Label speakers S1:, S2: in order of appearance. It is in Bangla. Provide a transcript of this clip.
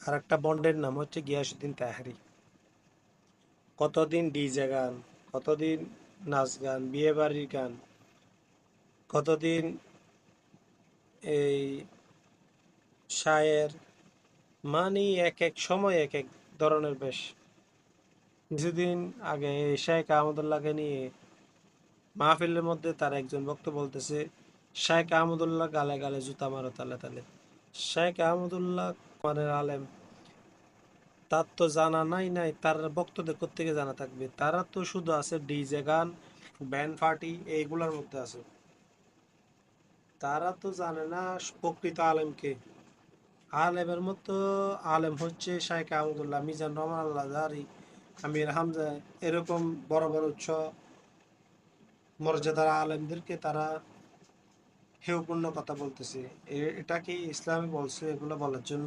S1: আর একটা বন্ডের নাম হচ্ছে গিয়াসউদ্দিন তাহেরি। কতদিন ডিজে গান, কতদিন নাচ গান, বিয়ে বাড়ির গান, কতদিন এই শায়ের, মানে এক এক সময় এক এক ধরনের বেশ। কিছুদিন আগে এই শায়েখ আহমদুল্লাহকে নিয়ে মাহফিলের মধ্যে তার একজন বক্তা বলতেছে, শায়েখ আহমদুল্লাহ গালে গালে জুতা মারো তালে তালে। শায়েখ আহমদুল্লাহ মানে আলেম, তার তো জানা নাই, তার বক্তদের কোত্থেকে জানা থাকবে? তারা তো শুধু আছে ডিজে গান, ব্যান্ড পার্টি এইগুলোর মধ্যে আছে। তারা তো জানে না প্রকৃত আলেমকে। আলেমের মতো আলেম হচ্ছে শাইখ আহমদুল্লাহ, মিজান রহমান আল্লাহজারি, আমির হামজা, এরকম বড় বড় উচ্চ মর্যাদার আলেমদেরকে তারা হেয়পূর্ণ কথা বলতেছে। এটা কি ইসলামে বলছে এগুলো বলার জন্য?